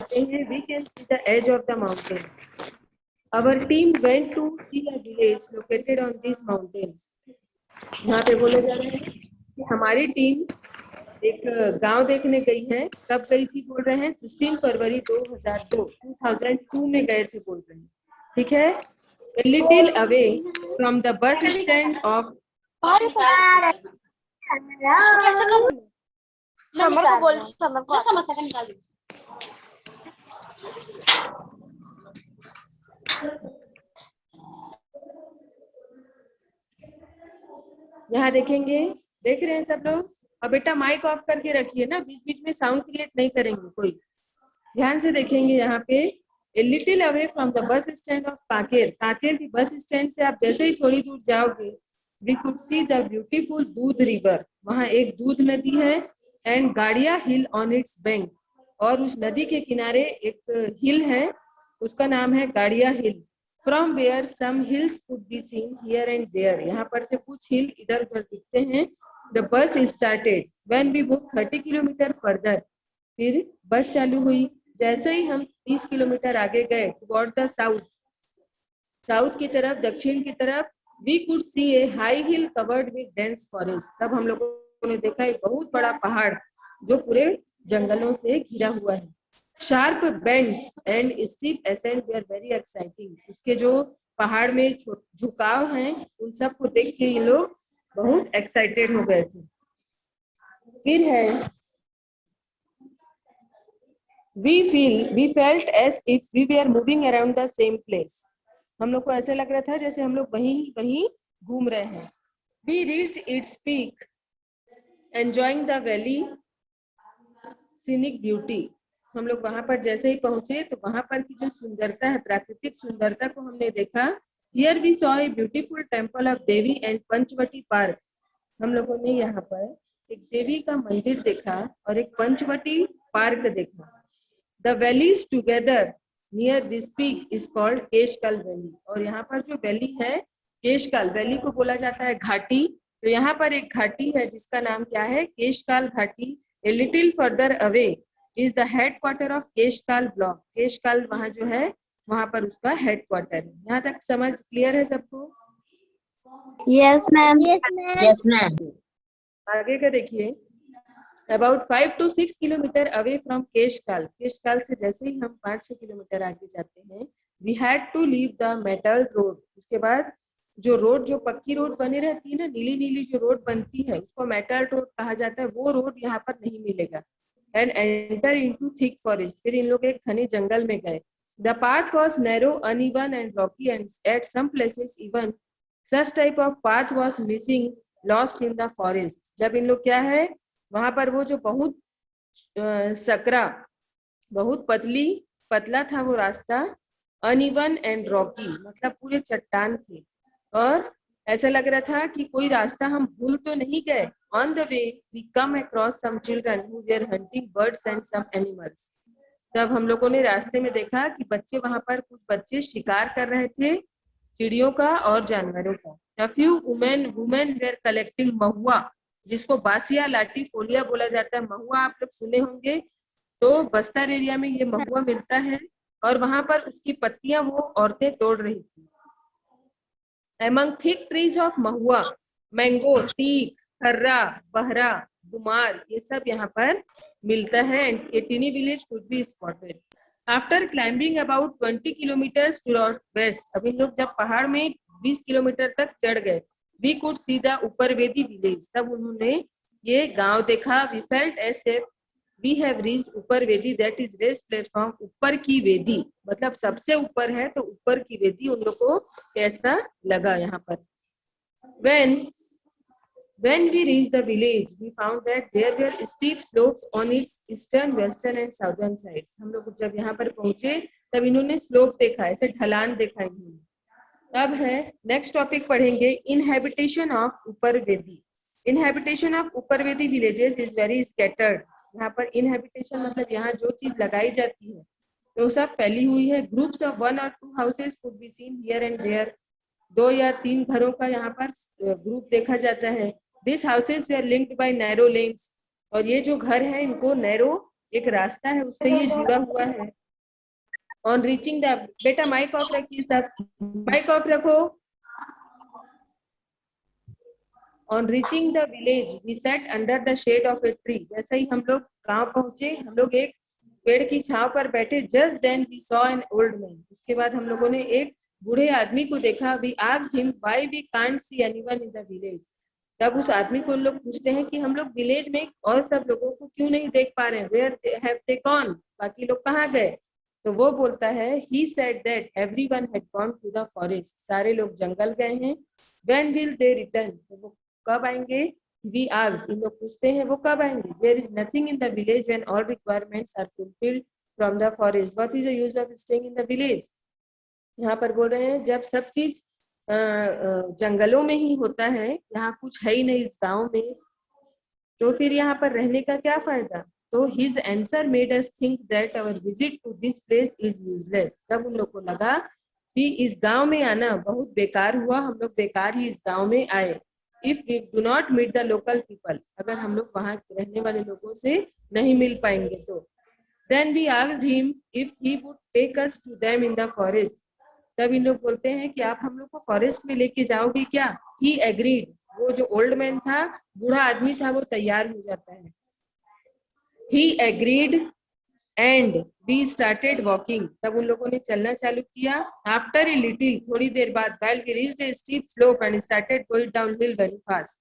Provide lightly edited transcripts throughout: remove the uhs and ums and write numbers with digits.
हैं, we can see the edge of the mountains. Our team went to see a village located on these mountains. यहाँ पे बोले जा रहे हैं कि हमारी टीम एक गांव देखने गई है। कब गई थी बोल रहे हैं? 16 फरवरी 2002 में गए थे बोल रहे हैं। ठीक है। A little away from the bus stand of summer को बोल, समर को समस्या निकाल दी। यहाँ देखेंगे, देख रहे हैं सब लोग? और बेटा माइक ऑफ करके रखिए ना, बीच बीच में साउंड क्रिएट नहीं करेंगे कोई। ध्यान से देखेंगे यहाँ पे। A little away from the bus stand of Kanker, Kanker की बस स्टैंड से आप जैसे ही थोड़ी दूर जाओगे, we could see the beautiful दूध रिवर, वहाँ एक दूध नदी है, and गाड़िया हिल on its bank, और उस नदी के किनारे एक हिल है, उसका नाम है गाड़िया हिल। From where some hills could be seen here and there, यहाँ पर से कुछ हिल इधर उधर दिखते हैं। The bus started when we moved 30 kilometre further, फिर बस चालू हुई जैसे ही हम 30 किलोमीटर आगे गए टुवर्ड द साउथ, साउथ की तरफ, दक्षिण की तरफ। We could see a high hill covered with dense forest, तब हम लोगों ने देखा एक बहुत बड़ा पहाड़ जो पूरे जंगलों से घिरा हुआ है। Sharp bends and steep ascent they are very exciting, उसके जो पहाड़ में झुकाव हैं उन सबको देख के ये लोग बहुत एक्साइटेड हो गए थे। फिर है we felt as if we were moving around the same place, हम लोग को ऐसे लग रहा था जैसे हम लोग वहीं घूम रहे हैं। We reached its peak enjoying the valley scenic beauty, हम लोग वहां पर जैसे ही पहुंचे तो वहां पर की जो सुंदरता है, प्राकृतिक सुंदरता को हमने देखा। Here we saw a beautiful temple of Devi and Panchavati park, हम लोगों ने यहाँ पर एक देवी का मंदिर देखा और एक पंचवटी पार्क देखा। The valleys together near this peak is called Keshkal valley, और यहाँ पर जो वैली है केशकाल, वैली को बोला जाता है घाटी, तो यहाँ पर एक घाटी है जिसका नाम क्या है? केशकाल घाटी। A little further away is the headquarter of Keshkal block, Keshkal वहाँ जो है वहाँ पर उसका हेडक्वार्टर है। यहाँ तक समझ क्लियर है सबको? Yes ma'am. Yes ma'am. आगे का देखिए। About 5 to 6 kilometre away from Keshkal, Keshkal से जैसे ही हम 5-6 किलोमीटर आगे जाते हैं, we had to leave the metal road, उसके बाद जो रोड, जो पक्की रोड बनी रहती है ना, नीली नीली जो रोड बनती है उसको मेटल रोड कहा जाता है, वो रोड यहाँ पर नहीं मिलेगा। And enter into thick forest, फिर इन लोग एक घने जंगल में गए। The path was narrow, uneven and rocky, and at some places even such type of path was missing, lost in the forest। जब इन लोग क्या है वहां पर वो जो बहुत सकरा, बहुत पतला था वो रास्ता, अनइवन एंड रॉकी मतलब पूरे चट्टान थे, और ऐसा लग रहा था कि कोई रास्ता हम भूल तो नहीं गए। On the way we come across some children who were hunting birds and some animals, तब हम लोगों ने रास्ते में देखा कि बच्चे, वहां पर कुछ बच्चे शिकार कर रहे थे चिड़ियों का और जानवरों का। A few women were collecting महुआ, जिसको बासिया लाठी फोलिया बोला जाता है। महुआ आप लोग सुने होंगे, तो बस्तर एरिया में ये महुआ मिलता है, और वहां पर उसकी पत्तियां वो औरतें तोड़ रही थी। Among thick trees of mahua, mango, teak, kharra, bahra, gumar, ये सब यहाँ पर मिलता है। And a tiny village could be spotted. After climbing about 20 kilometers to west, अब इन लोग जब पहाड़ में 20 किलोमीटर तक चढ़ गए, we could see the ऊपरवेदी village, तब उन्होंने ये गांव देखा। We felt as if we have reached ऊपरवेदी, that is raised platform, ऊपर की वेदी मतलब सबसे ऊपर है, तो ऊपर की वेदी उन लोग को कैसा लगा यहाँ पर। When we reached the village, we found that there were steep slopes on its eastern, western and southern sides। हम लोग जब यहाँ पर पहुंचे तब इन्होंने स्लोप देखा, ऐसे ढलान देखा इन्होंने। अब है नेक्स्ट टॉपिक पढ़ेंगे, inhabitation of Uparvedi. Inhabitation of Uparvedi villages is very scattered. यहाँ पर इनहेबिटेशन मतलब यहाँ जो चीज लगाई जाती है तो सब फैली हुई है। Groups of 1 or 2 houses could be seen here and there, 2 या 3 घरों का यहाँ पर ग्रुप देखा जाता है। This houses they are linked by narrow lanes, और ये जो घर है इनको नैरो एक रास्ता है, उससे ये जुड़ा हुआ है। ऑन रीचिंग द, बेटा माइक ऑफ रखिए सब, माइक ऑफ रखो। On reaching the village we sat under the shade of a tree. जैसे ही हम लोग गांव पहुंचे, हम लोग एक पेड़ की छांव पर बैठे। Just then we saw an old man. उसके बाद हम लोगों ने एक बूढ़े आदमी को देखा। We asked him why we can't see anyone in the village. तब उस आदमी को लोग पूछते हैं कि हम लोग विलेज में और सब लोगों को क्यों नहीं देख पा रहे हैं, वेयर हैव दे गॉन, बाकी लोग कहाँ गए। तो वो बोलता है, he said that everyone had gone to the forest. सारे लोग जंगल गए हैं। व्हेन विल दे रिटर्न, तो वो कब आएंगे। वी आस्क्ड, इन लोग पूछते हैं वो कब आएंगे। There is nothing in the village when all requirements are fulfilled from the forest, what is the use of staying in the village. यहाँ पर बोल रहे हैं जब सब चीज जंगलों में ही होता है, यहाँ कुछ है ही नहीं इस गांव में, तो फिर यहाँ पर रहने का क्या फायदा। तो his answer made us think that our visit to this place is useless. तब उन लोग को लगा कि इस गांव में आना बहुत बेकार हुआ, हम लोग बेकार ही इस गांव में आए। If we do not meet the local people, अगर हम लोग वहां रहने वाले लोगों से नहीं मिल पाएंगे तो। Then we asked him if he would take us to them in the forest. तब इन लोग बोलते हैं कि आप हम लोग को फॉरेस्ट में लेके जाओगे क्या। ही एग्रीड, वो जो ओल्ड मैन था, बूढ़ा आदमी था, वो तैयार हो जाता है। He agreed and we started walking. तब उन लोगों ने चलना चालू किया। आफ्टर ए लिटिल, थोड़ी देर बाद, while we reached a steep slope and started going downhill very fast.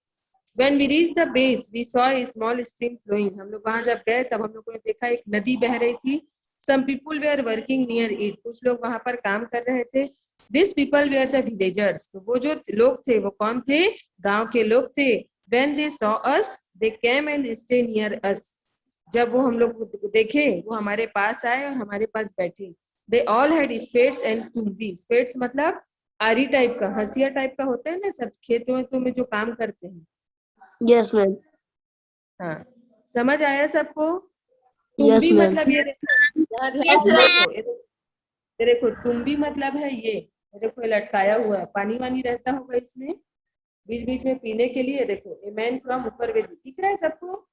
When we reached the base, we saw a small stream flowing. हम लोग वहां जब गए तब हम लोगों ने देखा एक नदी बह रही थी। Some people were working near it. कुछ लोग वहां पर काम कर रहे थे। These people were the villagers. तो वो जो लोग थे वो कौन थे, गांव के लोग थे। When they saw us, they came and stayed near us. जब वो हम लोग को देखे, वो हमारे पास आए और हमारे पास बैठे। They all had spades and tumbi. Spades मतलब आरी टाइप का, हंसिया टाइप का होता है ना, सब खेतों में जो काम करते हैं। Yes, ma'am. हाँ, समझ आया सबको। Yes, तुम्बी ma'am. मतलब ये देखो, यहाँ ध्यान से देखो, ये देखो तुम्बी मतलब है ये देखो, ये लटकाया हुआ है, पानी वानी रहता होगा इसमें बीच बीच में पीने के लिए। देखो ए मैन फ्रॉम ऊपर वेदी, दिख रहा है सबको।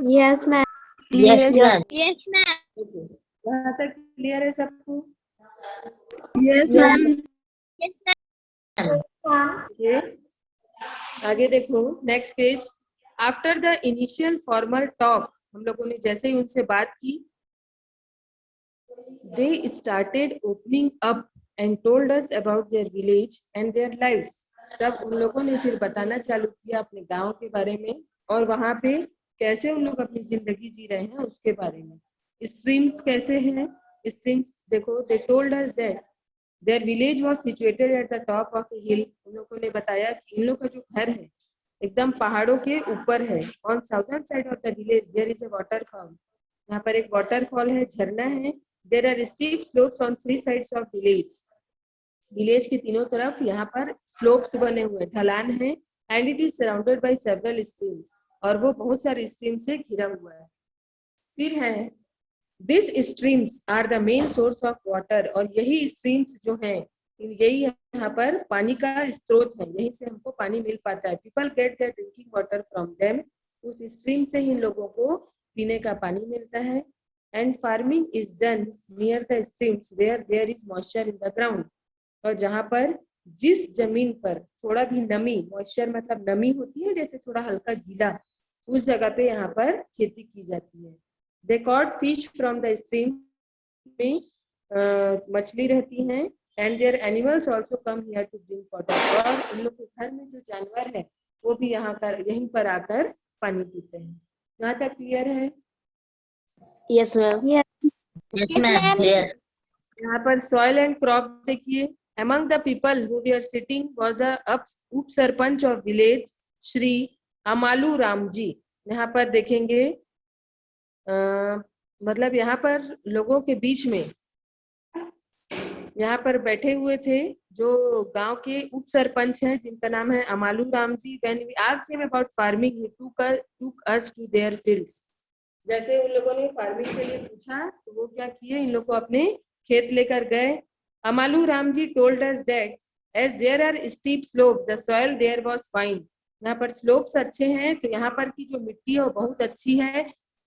Yes, ma'am. Yes, ma'am. देखो यहाँ तक क्लियर है सबको। Yes, ma'am. Yes, ma'am. ये आगे देखो next page. After the initial formal talk, हम लोगों ने जैसे ही उनसे बात की, they started opening up and told us about their village and their lives. तब उन लोगों ने फिर बताना चालू किया अपने गांव के बारे में और वहां पे कैसे उन लोग अपनी जिंदगी जी रहे हैं उसके बारे में। स्ट्रीम्स कैसे हैं, स्ट्रीम्स देखो, they told us that their village was situated at the top of a hill. उन लोगों ने बताया कि इन लोग का जो घर है एकदम पहाड़ों के ऊपर है। On southern side of the village there is a waterfall. यहाँ पर एक वाटरफॉल है, झरना है। There are steep slopes on three sides of village. Village के तीनों तरफ यहाँ पर स्लोप्स बने हुए, ढलान है। And it is surrounded by several streams, और वो बहुत सारे स्ट्रीम से घिरा हुआ है। फिर है this streams are the main source of water, और यही स्ट्रीम्स जो हैं यही यहाँ पर पानी का स्रोत है, यहीं से हमको पानी मिल पाता है। People get their drinking water from them, उस स्ट्रीम से ही लोगों को पीने का पानी मिलता है। And farming is done near the streams where there is moisture in the ground, और जहाँ पर जिस जमीन पर थोड़ा भी नमी, मॉइस्चर मतलब नमी होती है जैसे थोड़ा हल्का गीला, उस जगह पे यहाँ पर खेती की जाती है। They caught fish from the stream, में मछली रहती हैं। And there animals also come here to drink water, और उन लोग के घर में जो जानवर है वो भी यहाँ कर यहीं पर आकर पानी पीते हैं। यहाँ तक क्लियर है? Yes, ma'am. Yes, ma'am. Clear. यहाँ पर सॉइल एंड क्रॉप देखिए। Among the people who were sitting was the उप सरपंच ऑफ विलेज श्री अमालू राम जी। यहाँ पर देखेंगे मतलब यहाँ पर लोगों के बीच में यहाँ पर बैठे हुए थे जो गांव के उप सरपंच हैं जिनका नाम है अमालू Ram ji. When we asked him about farming, he took us to their fields. जैसे उन लोगों ने फार्मिंग के लिए पूछा तो वो क्या किए, इन लोगों को अपने खेत लेकर गए। अमालू Ram ji told us that as there are steep slopes, the soil there was fine. यहाँ पर स्लोप्स अच्छे हैं, तो यहाँ पर की जो मिट्टी है वो बहुत अच्छी है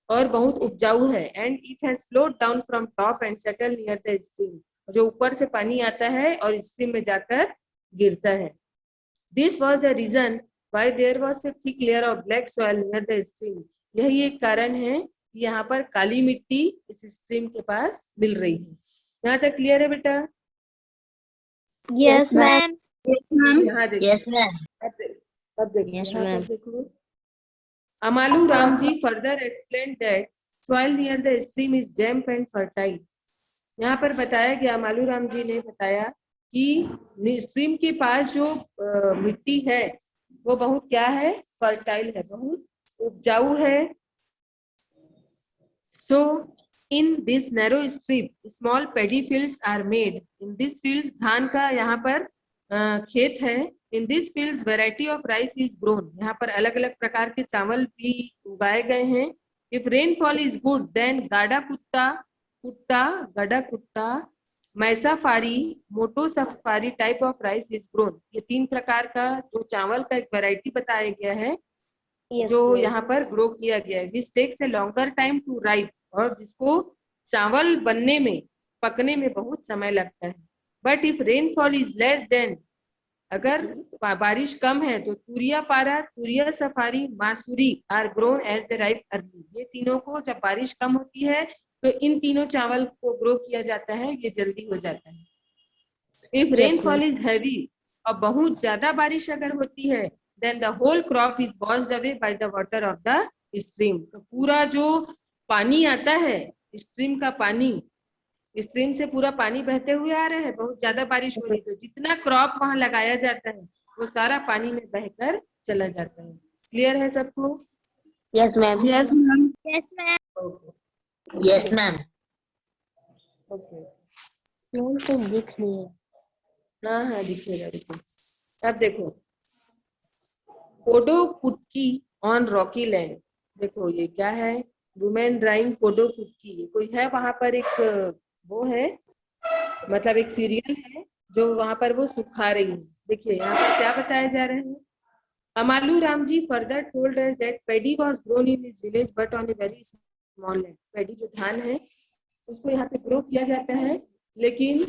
और बहुत उपजाऊ है। And it has flowed down from top and settle near the stream, जो ऊपर से पानी आता है और स्ट्रीम में जाकर गिरता है। This was the reason why there was a thick layer of black soil near the stream. यही एक कारण है कि यहाँ पर काली मिट्टी इस स्ट्रीम के पास मिल रही है। यहाँ तक क्लियर है बेटा? Yes, ma'am. यहाँ देखो, Yes, ma'am. अब देखो, Yes, यहाँ पर ma'am. देखो, Amalu Ramji further explained that soil near the stream is damp and fertile. यहाँ पर बताया गया, अमालू राम जी ने बताया कि स्ट्रीम के पास जो मिट्टी है वो बहुत क्या है, फर्टाइल है, बहुत उपजाऊ है। So in this narrow strip small paddy fields are made. In this fields धान का यहाँ पर खेत है। In this fields variety of rice is grown. यहाँ पर अलग अलग प्रकार के चावल भी उगाए गए हैं। If rainfall is good then Gada Kutta Maisafari Moto Safari type of rice is grown. ये 3 प्रकार का जो चावल का एक वैरायटी बताया गया है Yes, जो ma'am. यहाँ पर ग्रो किया गया है। Which takes a longer time to ripe, और जिसको चावल बनने में पकने में बहुत समय लगता है। But if rainfall is less then, अगर बारिश कम है तो Turia Para, Turia Safari, Masuri are grown as the ripe early. ये तीनों को जब बारिश कम होती है तो इन तीनों चावल को ग्रो किया जाता है, ये जल्दी हो जाता है। इफ रेनफॉल इज हैवी, और बहुत ज्यादा बारिश अगर होती है, then the whole crop is washed away by the water of the stream. तो पूरा जो पानी आता है, स्ट्रीम का पानी, स्ट्रीम से पूरा पानी बहते हुए आ रहा है, बहुत ज्यादा बारिश हो रही है तो जितना क्रॉप वहां लगाया जाता है वो सारा पानी में बहकर चला जाता है। क्लियर है सबको? Yes, ma'am. Yes, ma'am. Yes, ma'am. Yes, ma'am. Okay, ma'am तो दिख रही है। हाँ हाँ दिखेगा दिखेगा। अब देखो, कोडो कुटकी ऑन रॉकी लैंड। देखो ये क्या है, वुमेन ड्राइंग कोडो कुटकी। ये कोई है वहां पर एक वो है, मतलब एक सीरियल है जो वहां पर वो सुखा रही है। देखिए यहाँ पर क्या बताया जा रहा है। Amalu Ramji further told us that paddy was grown in his village but on a very small land. Paddy जो धान है उसको यहाँ पे ग्रो किया जाता है, लेकिन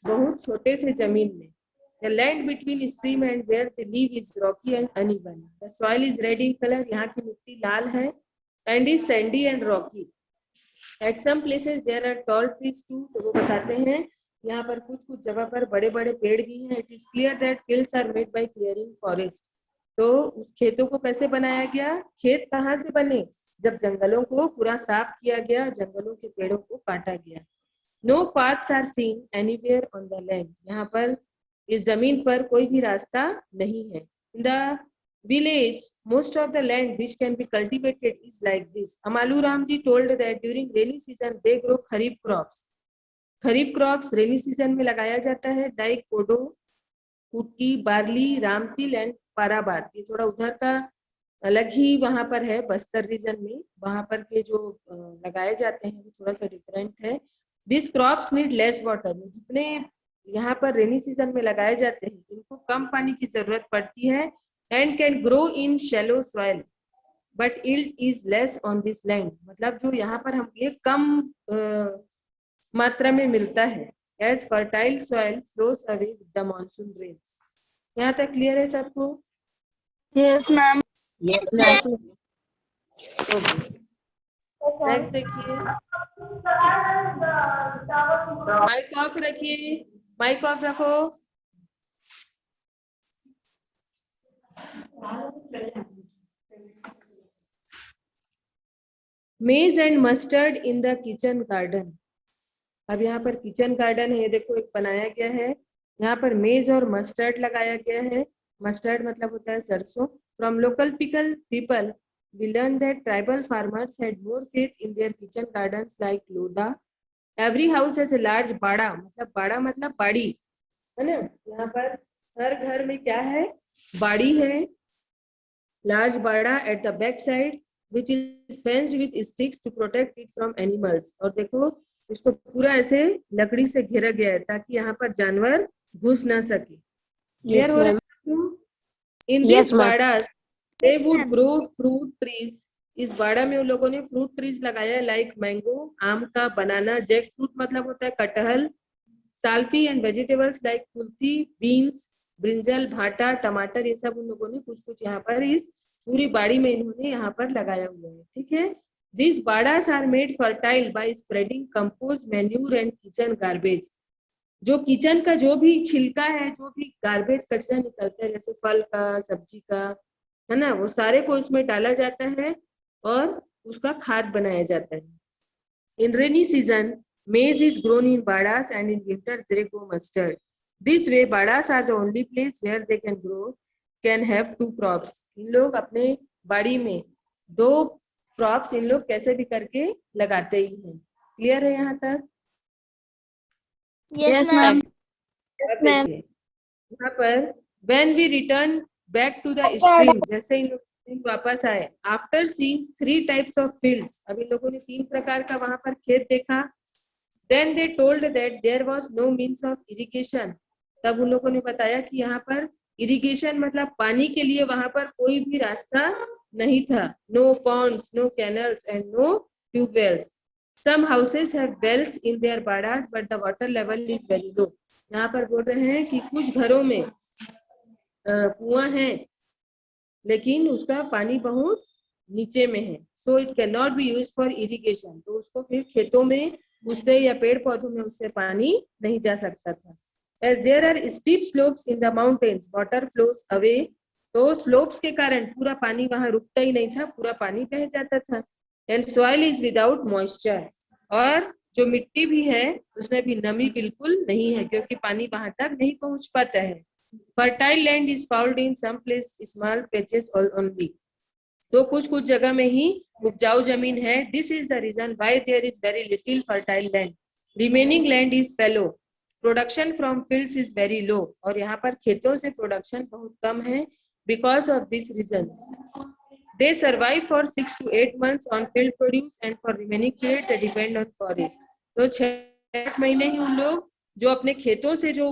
बहुत छोटे से जमीन में। The land between stream and where they live is rocky and uneven. The soil is red in color. यहाँ की मिट्टी लाल है and is sandy and rocky. At some places there are tall trees too. तो वो बताते हैं यहाँ पर कुछ जगह पर बड़े बड़े पेड़ भी हैं। It is clear that fields are made by clearing forest. तो उस खेतों को कैसे बनाया गया? खेत कहाँ से बने? जब जंगलों को पूरा साफ किया गया, जंगलों के पेड़ों को काटा गया। No paths are seen anywhere on the land. यहाँ पर इस जमीन पर कोई भी रास्ता नहीं है। In the village, most of the land which can be cultivated is like this. Amalu Ramji told that during rainy season they grow kharif crops. Kharif crops rainy season में लगाया जाता है, लाइक कोडो कुटकी, बार्ली, रामतिल एंड पाराबार। ये थोड़ा उधर का अलग ही वहां पर है, बस्तर रीजन में वहां पर के जो लगाए जाते हैं वो थोड़ा सा डिफरेंट है। This crops need less water. जितने यहाँ पर रेनी सीजन में लगाए जाते हैं इनको कम पानी की जरूरत पड़ती है। And can grow in shallow soil but yield is less on this land. मतलब जो यहाँ पर हम ये कम मात्रा में मिलता है। As fertile soil flows away with the monsoon rains. यहाँ तक क्लियर है सबको? Yes, ma'am. Yes, ma'am. Okay, next देखिए, माइक ऑफ रखिए, माइक ऑफ रखो। Maize and mustard in the kitchen garden. अब यहाँ पर किचन गार्डन है, देखो एक बनाया गया है। यहाँ पर मेज और मस्टर्ड लगाया गया है। मस्टर्ड मतलब होता है सरसों। From local people we learned that tribal farmers had more faith in their kitchen gardens like Loda. Every house has a large bada, मतलब बाड़ा मतलब बाड़ी है ना। यहाँ पर हर घर में क्या है, बाड़ी है। large bada at the back side which is fenced with sticks to protect it from animals. और देखो इसको पूरा ऐसे लकड़ी से घेरा गया है ताकि यहाँ पर जानवर घुस ना सके। Yes, ma'am. In Yes, this ma'am. badas they would grow fruit trees, इस बाड़ा में उन लोगों ने फ्रूट ट्रीज लगाया लाइक मैंगो, आम का, बनाना, जैक फ्रूट मतलब होता है कटहल, साल्फी एंड वेजिटेबल्स लाइक कुल्थी, बीन्स, ब्रिंजल, भाटा, टमाटर, ये सब उन लोगों ने कुछ कुछ यहाँ पर इस पूरी बाड़ी में इन्होंने यहाँ पर लगाया हुआ है। ठीक है, this baras are made fertile by spreading compost manure and kitchen garbage, जो किचन का जो भी छिलका है, जो भी गार्बेज कचरा निकलता है जैसे फल का, सब्जी का, है ना, वो सारे को इसमें डाला जाता है और उसका खाद बनाया जाता है। In rainy season maize is grown in badas and in winter they go mustard. This way badas are the only place where they can have two crops. इन लोग अपने बाड़ी में दो क्रॉप्स इन लोग कैसे भी करके लगाते ही हैं। क्लियर है यहाँ तक? Yes, ma'am. अब देखिए यहाँ पर when we return back to the stream, जैसे इन लोग वापस आए, after seeing 3 types of fields, अब इन लोगों ने 3 प्रकार का वहां पर खेत देखा, then they told that there was no means of irrigation, तब उन लोगों ने बताया कि यहाँ पर इरिगेशन मतलब पानी के लिए वहां पर कोई भी रास्ता नहीं था, no ponds, no canals and no tubewells, some houses have wells in their baras but the water level is very low, यहाँ पर बोल रहे हैं कि कुछ घरों में कुआं है लेकिन उसका पानी बहुत नीचे में है, so it can not be use for irrigation, तो उसको फिर खेतों में उससे या पेड़ पौधों में उससे पानी नहीं जा सकता था। As there are steep slopes in the mountains water flows away, तो स्लोप्स के कारण पूरा पानी वहां रुकता ही नहीं था, पूरा पानी बह जाता था। And soil is without moisture, और जो मिट्टी भी है उसमें भी नमी बिल्कुल नहीं है क्योंकि पानी वहां तक नहीं पहुंच पाता है। Fertile land is found in some place small patches only, तो कुछ कुछ जगह में ही उपजाऊ जमीन है। This is the reason why there is very little fertile land, remaining land is fallow, production from fields is very low, और यहाँ पर खेतों से प्रोडक्शन बहुत कम है because of this reasons. They survive for 6 to 8 months on field produce and for remaining period they depend on forest. तो 6 महीने ही उन लोग जो अपने खेतों से जो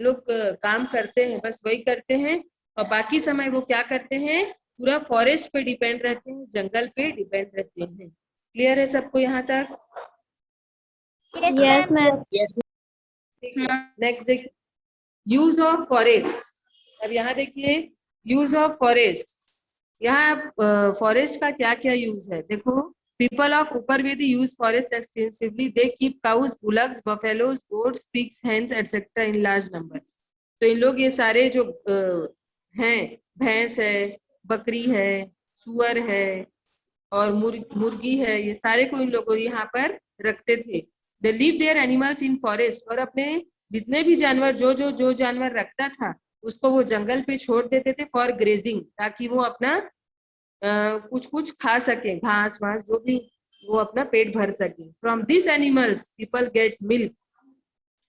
लोग काम करते हैं बस वही करते हैं, और बाकी समय वो क्या करते हैं, पूरा फॉरेस्ट पे डिपेंड रहते हैं, जंगल पे डिपेंड रहते हैं। क्लियर है सबको यहाँ तक? Yes, ma'am. Yes, नेक्स्ट देखिए यूज ऑफ फॉरेस्ट। अब यहाँ देखिए यूज ऑफ फॉरेस्ट, यहाँ फॉरेस्ट का क्या क्या यूज है देखो। People of Uparvedi use forest extensively, they keep cows, bullocks, buffaloes, goats, pigs, hens etcetera in large number. तो इन लोग ये सारे जो हैं, भैंस है, बकरी है, सुअर है और मुर्गी है, ये सारे को इन लोग यहाँ पर रखते थे। They leave their animals in forest, और अपने जितने भी जानवर जो जानवर रखता था उसको वो जंगल पे छोड़ देते थे फॉर ग्रेजिंग, ताकि वो अपना कुछ कुछ खा सके, घास वास जो भी, वो अपना पेट भर सके। From this animals people get milk,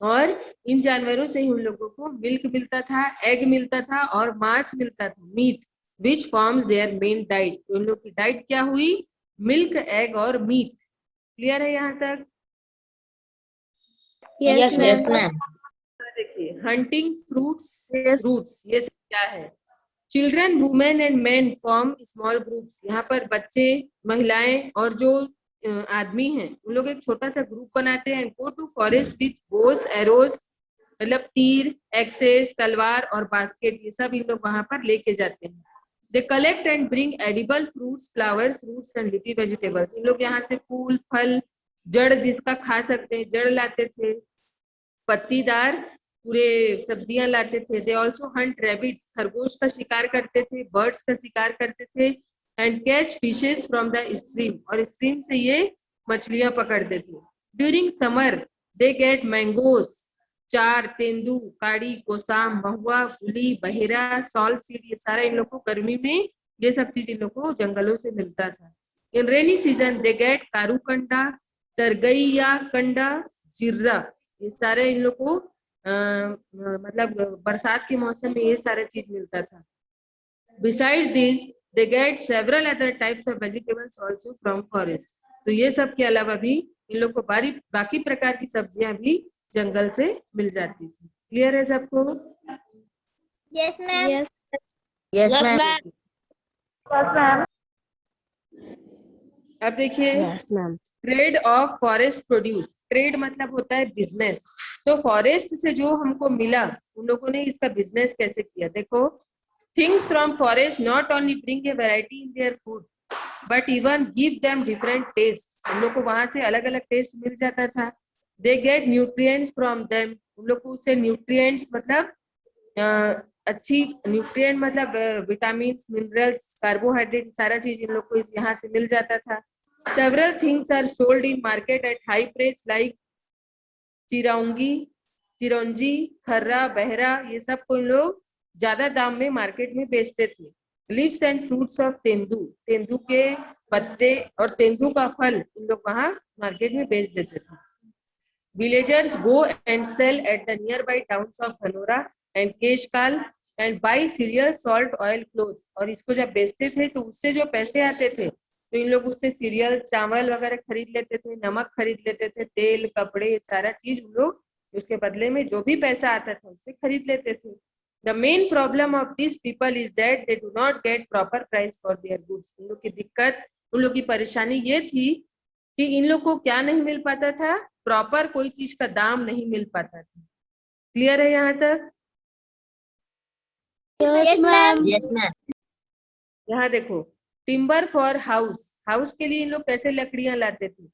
और इन जानवरों से ही उन लोगों को मिल्क मिलता था, एग मिलता था और मांस मिलता था, meat, which forms their main diet. तो उन लोग की डाइट क्या हुई, मिल्क, एग और मीट। क्लियर है यहाँ तक? Yes, yes, ma'am. ma'am. देखिए हंटिंग फ्रूट्स, Yes. रूट्स, ये सब क्या है। Children, women and man form small groups, यहाँ पर बच्चे, महिलाएं और जो आदमी हैं उन लोग एक छोटा सा ग्रुप बनाते हैं। Go to forest with bows, arrows, मतलब तीर, एक्सेस, तलवार और बास्केट, ये सब इन लोग वहां पर लेके जाते हैं। They collect and bring edible fruits, flowers, roots and leafy vegetables, इन लोग यहाँ से फूल, फल, जड़ जिसका खा सकते हैं जड़ लाते थे, पत्तीदार पूरे सब्जियां लाते थे। दे ऑल्सो हंट रैबिट्स, खरगोश का शिकार करते थे, बर्ड्स का शिकार करते थे, and catch fishes from the stream, और स्ट्रीम से ये मछलियां पकड़ते थे। During summer they get mangoes, चार, तेंदू, काड़ी, कोसाम, महुआ, गुली, बहेरा, सॉल सीड, ये सारा इन लोग को गर्मी में ये सब चीज इन लोग को जंगलों से मिलता था। इन रेनी सीजन दे गेट कारूकंडा, तरगैया कंडा, जिर्रा, ये सारे इन लोग को मतलब बरसात के मौसम में ये सारा चीज मिलता था। Besides this, they get several other types of vegetables also from forest. तो ये सब के अलावा भी इन लोग को बाकी प्रकार की सब्जियां भी जंगल से मिल जाती थी। क्लियर है सबको? Yes, ma'am. Yes, ma'am. Yes, ma'am. अब देखिए, Yes, ma'am. Trade off forest produce. Trade मतलब होता है बिजनेस। तो फॉरेस्ट से जो हमको मिला, उन लोगों ने इसका बिजनेस कैसे किया, देखो। Things from forest not only bring a variety in their food but even give them different taste. उन लोग को वहां से अलग अलग टेस्ट मिल जाता था। They get nutrients from them. उन लोग को उससे न्यूट्रिएंट्स मतलब अच्छी न्यूट्रिएंट मतलब विटामिन मिनरल्स कार्बोहाइड्रेट सारा चीज इन लोग को इस यहाँ से मिल जाता था। Several things are sold in market at high price like chironji chironji kharra बहरा, ये सब को इन लोग ज्यादा दाम में मार्केट में बेचते थे। Leaves and fruits of tendu, tendu के पत्ते और तेंदू का फल इन लोग वहां मार्केट में बेच देते थे। Villagers go and sell at the nearby towns of Bhanora and Keshkal and buy cereal, salt, oil, clothes। और इसको जब बेचते थे तो उससे जो पैसे आते थे तो इन लोग उससे सीरियल चावल वगैरह खरीद लेते थे, नमक खरीद लेते थे, तेल कपड़े सारा चीज उन लोग उसके बदले में जो भी पैसा आता था उससे खरीद लेते थे। The main problem of these people is that they do not get proper price for their goods। उन लोग की दिक्कत, उन लोग की परेशानी ये थी कि इन लोग को क्या नहीं मिल पाता था, प्रॉपर कोई चीज का दाम नहीं मिल पाता था। क्लियर है यहाँ तक? Yes, ma'am. Yes, ma'am. यहाँ देखो, टिम्बर फॉर हाउस, हाउस के लिए इन लोग कैसे लकड़ियां लाते थे।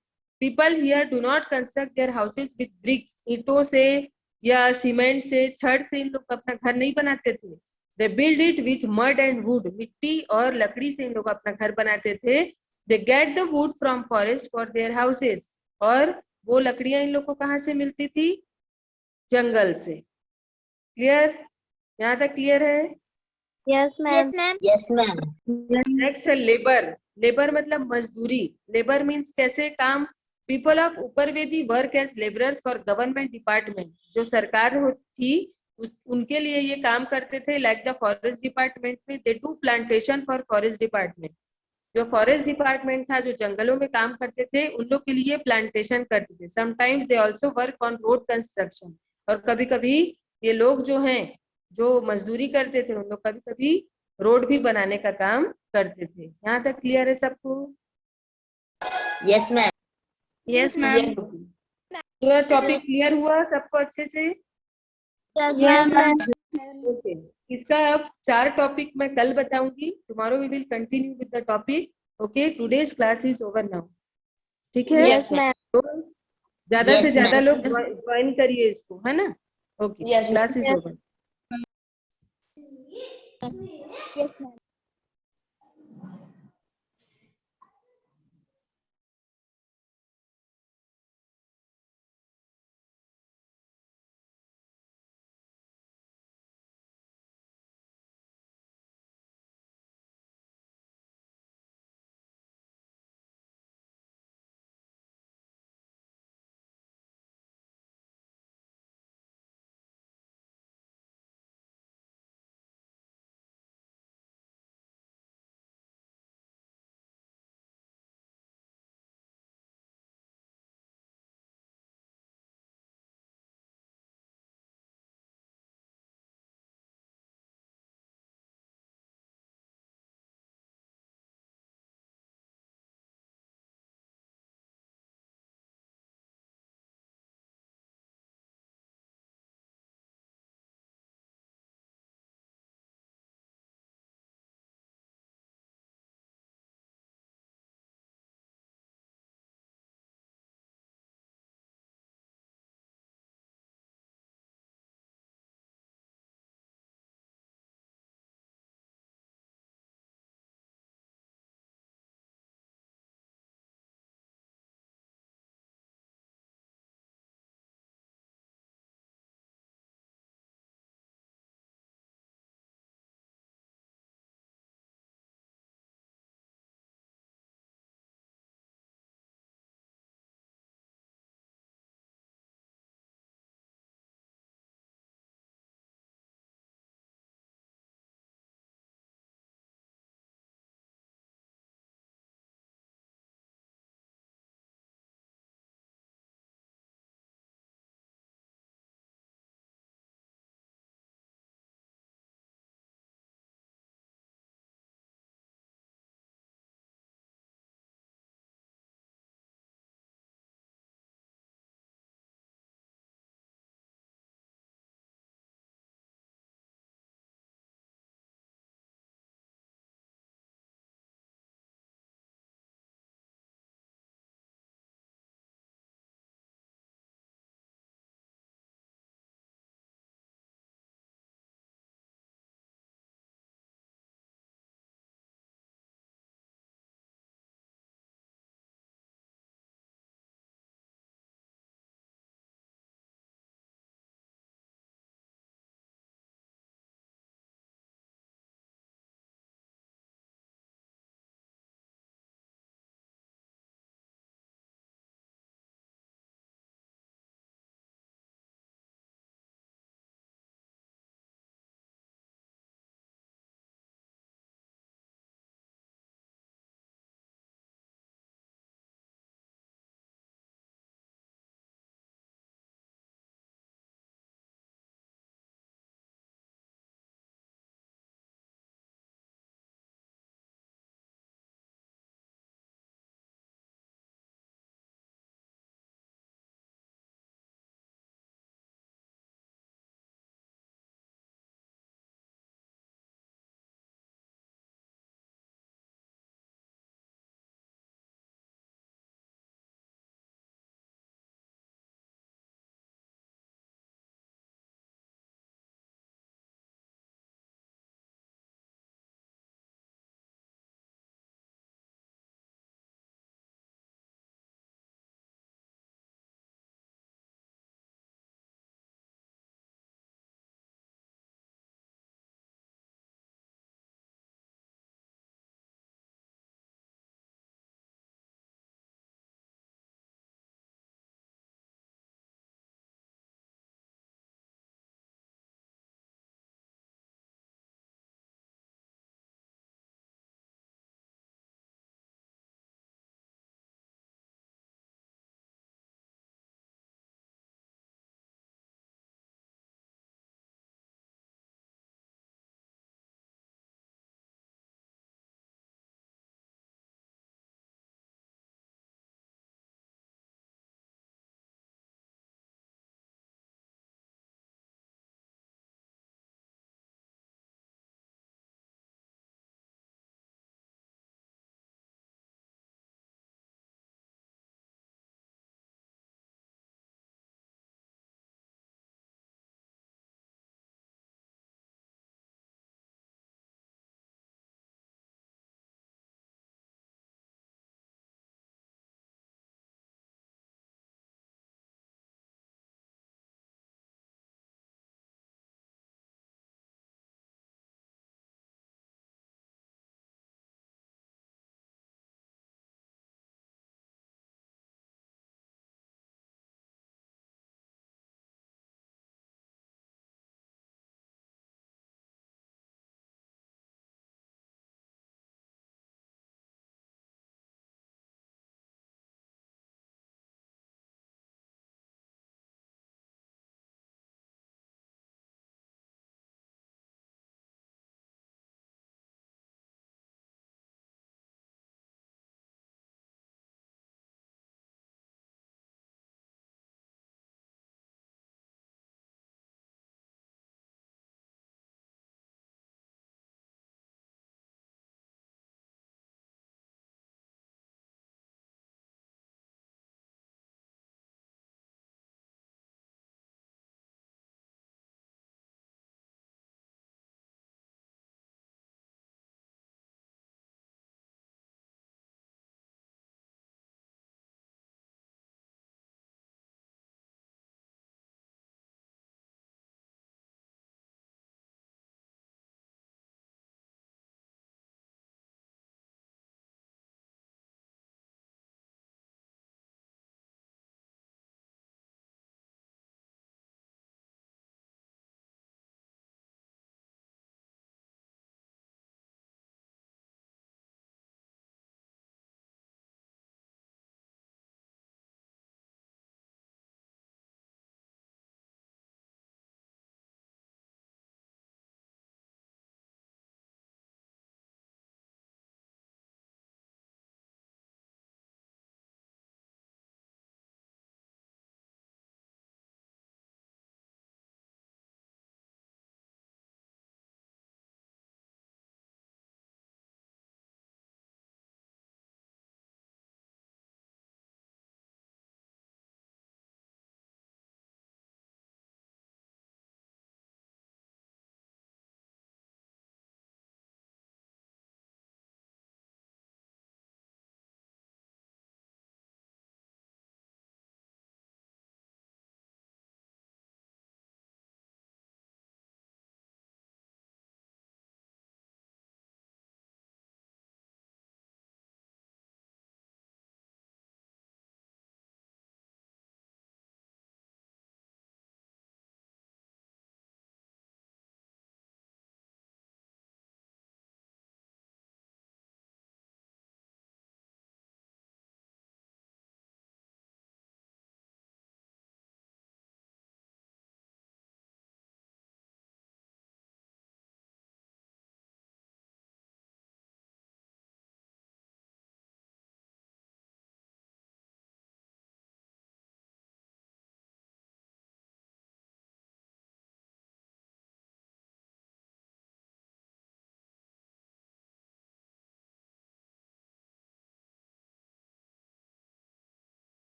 People here do not construct their houses with bricks, ईंटों से या सीमेंट से छड़ से इन लोग अपना घर नहीं बनाते थे। They build it with mud and would, मिट्टी और लकड़ी से इन लोग अपना घर बनाते थे। They get the wood from forest for their houses, और वो लकड़ियां इन लोग को कहाँ से मिलती थी, जंगल से। क्लियर? यहाँ तक क्लियर है? Yes, ma'am. Yes, ma'am. Next है लेबर। लेबर मतलब मजदूरी। लेबर मीन्स कैसे काम। People of Uparvedi work as labourers for government department, जो सरकार थी उनके लिए ये काम करते थे। लाइक द फॉरेस्ट डिपार्टमेंट में they do plantation for forest department, जो फॉरेस्ट डिपार्टमेंट था जो जंगलों में काम करते थे उन लोग के लिए प्लांटेशन करते थे। Sometimes they also work on road construction, और कभी कभी ये लोग जो हैं जो मजदूरी करते थे उन लोग कभी कभी रोड भी बनाने का काम करते थे। यहाँ तक क्लियर है सबको? Yes, ma'am. Yes, ma'am. पूरा टॉपिक क्लियर हुआ सबको अच्छे से? Yes, ma'am. ओके, इसका अब 4 टॉपिक मैं कल बताऊंगी। Tomorrow we will continue with the topic. Okay, today's class is over now. ठीक है? Yes, ma'am. तो ज्यादा Yes, से ज्यादा ma'am. लोग ज्वाइन करिए इसको, है ना? Okay, Yes, class is over. Yes, ma'am.